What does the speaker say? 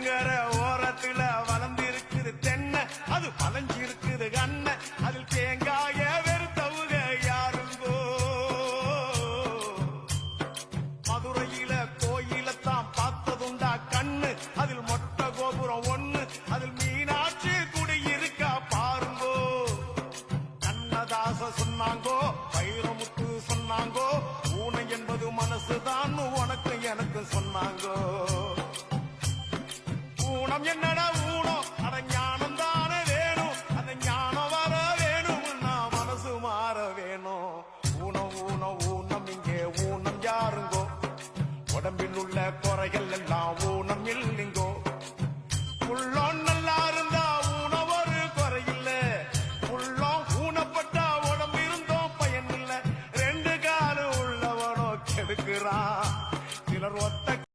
தென்னங்கர ஓரத்துல வளர்ந்திருக்குது தென்னை அது பழஞ்சிருக்குது கண்ண அதில் தேங்காய வெறுத்தவுக யாருங்கோ மதுரையில கோயிலத்தான் பார்த்ததுண்டா கண்ணு அதில் மொட்டை கோபுரம் ஒண்ணு அதில் மீனாட்சி குடியிருக்கா பாருங்கோ கண்ணதாச சொன்னாங்கோ வைரமுத்து சொன்னாங்கோ ஊனை என்பது மனசுதான் உனக்கு எனக்கு சொன்னாங்கோ ஊனம் என்னடா ஊனம் அட ஞானம் தானே வேணும் அந்த ஞானம் வர வேணும் நான் மனசு மாற வேணும் ஊனம் ஊனம் ஊனம் இங்கே ஊனம் யாருங்கோ உடம்பில் உள்ள குறைகள் எல்லாம்